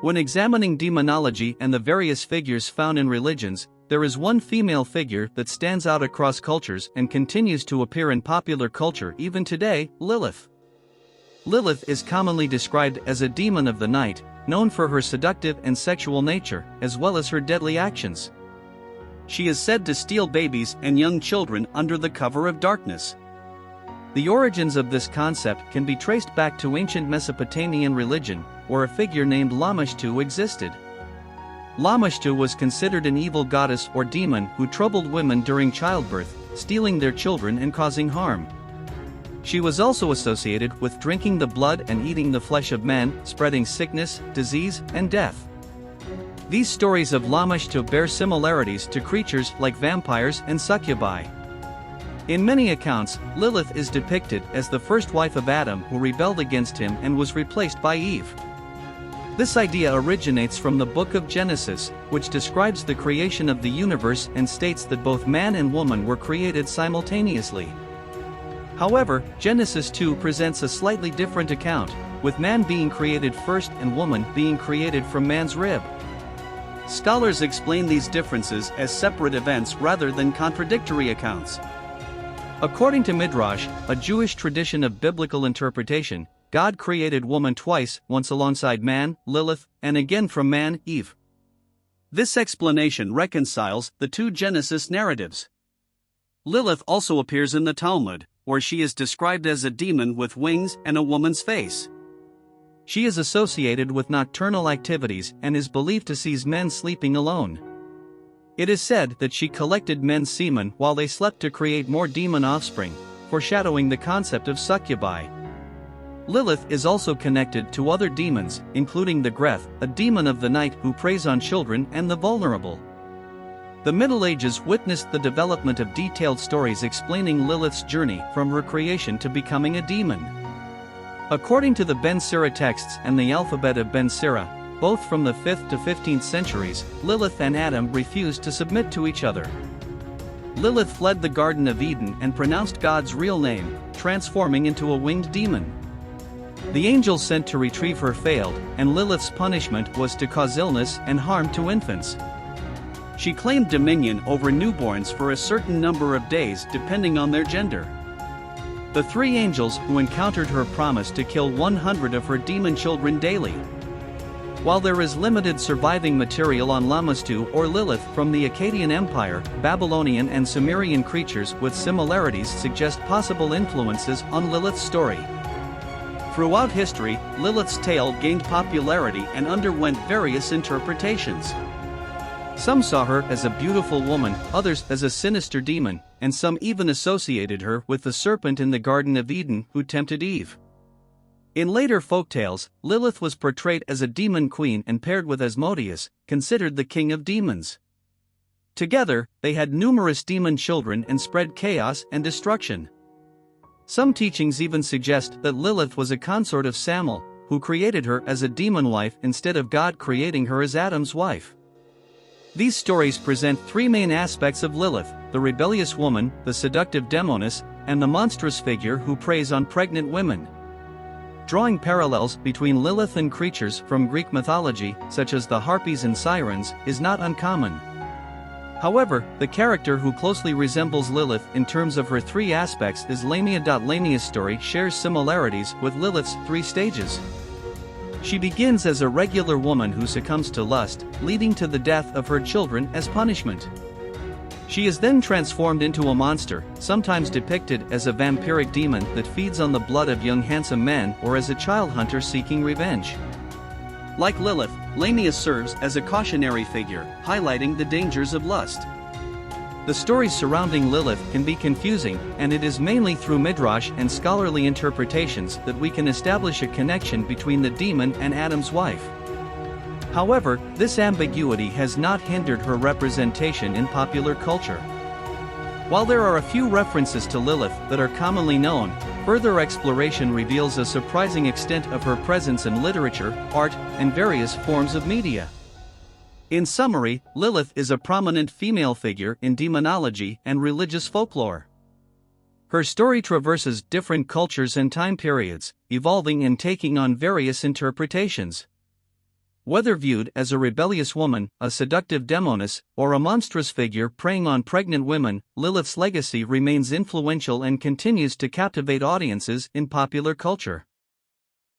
When examining demonology and the various figures found in religions, there is one female figure that stands out across cultures and continues to appear in popular culture even today: Lilith. Lilith is commonly described as a demon of the night, known for her seductive and sexual nature, as well as her deadly actions. She is said to steal babies and young children under the cover of darkness. The origins of this concept can be traced back to ancient Mesopotamian religion, where a figure named Lamashtu existed. Lamashtu was considered an evil goddess or demon who troubled women during childbirth, stealing their children and causing harm. She was also associated with drinking the blood and eating the flesh of men, spreading sickness, disease, and death. These stories of Lamashtu bear similarities to creatures like vampires and succubi. In many accounts, Lilith is depicted as the first wife of Adam who rebelled against him and was replaced by Eve. This idea originates from the book of Genesis, which describes the creation of the universe and states that both man and woman were created simultaneously. However, Genesis 2 presents a slightly different account, with man being created first and woman being created from man's rib. Scholars explain these differences as separate events rather than contradictory accounts. According to Midrash, a Jewish tradition of biblical interpretation, God created woman twice, once alongside man, Lilith, and again from man, Eve. This explanation reconciles the two Genesis narratives. Lilith also appears in the Talmud, where she is described as a demon with wings and a woman's face. She is associated with nocturnal activities and is believed to seize men sleeping alone. It is said that she collected men's semen while they slept to create more demon offspring, foreshadowing the concept of succubi. Lilith is also connected to other demons, including the Greth, a demon of the night who preys on children and the vulnerable. The Middle Ages witnessed the development of detailed stories explaining Lilith's journey from her creation to becoming a demon. According to the Ben Sira texts and the alphabet of Ben Sira, both from the 5th to 15th centuries, Lilith and Adam refused to submit to each other. Lilith fled the Garden of Eden and pronounced God's real name, transforming into a winged demon. The angels sent to retrieve her failed, and Lilith's punishment was to cause illness and harm to infants. She claimed dominion over newborns for a certain number of days depending on their gender. The three angels who encountered her promised to kill 100 of her demon children daily. While there is limited surviving material on Lamashtu or Lilith from the Akkadian Empire, Babylonian and Sumerian creatures with similarities suggest possible influences on Lilith's story. Throughout history, Lilith's tale gained popularity and underwent various interpretations. Some saw her as a beautiful woman, others as a sinister demon, and some even associated her with the serpent in the Garden of Eden who tempted Eve. In later folktales, Lilith was portrayed as a demon queen and paired with Asmodeus, considered the king of demons. Together, they had numerous demon children and spread chaos and destruction. Some teachings even suggest that Lilith was a consort of Samael, who created her as a demon wife instead of God creating her as Adam's wife. These stories present three main aspects of Lilith: the rebellious woman, the seductive demoness, and the monstrous figure who preys on pregnant women. Drawing parallels between Lilith and creatures from Greek mythology, such as the Harpies and Sirens, is not uncommon. However, the character who closely resembles Lilith in terms of her three aspects is Lamia. Lamia's story shares similarities with Lilith's three stages. She begins as a regular woman who succumbs to lust, leading to the death of her children as punishment. She is then transformed into a monster, sometimes depicted as a vampiric demon that feeds on the blood of young handsome men or as a child hunter seeking revenge. Like Lilith, Lamia serves as a cautionary figure, highlighting the dangers of lust. The stories surrounding Lilith can be confusing, and it is mainly through midrash and scholarly interpretations that we can establish a connection between the demon and Adam's wife. However, this ambiguity has not hindered her representation in popular culture. While there are a few references to Lilith that are commonly known, further exploration reveals a surprising extent of her presence in literature, art, and various forms of media. In summary, Lilith is a prominent female figure in demonology and religious folklore. Her story traverses different cultures and time periods, evolving and taking on various interpretations. Whether viewed as a rebellious woman, a seductive demoness, or a monstrous figure preying on pregnant women, Lilith's legacy remains influential and continues to captivate audiences in popular culture.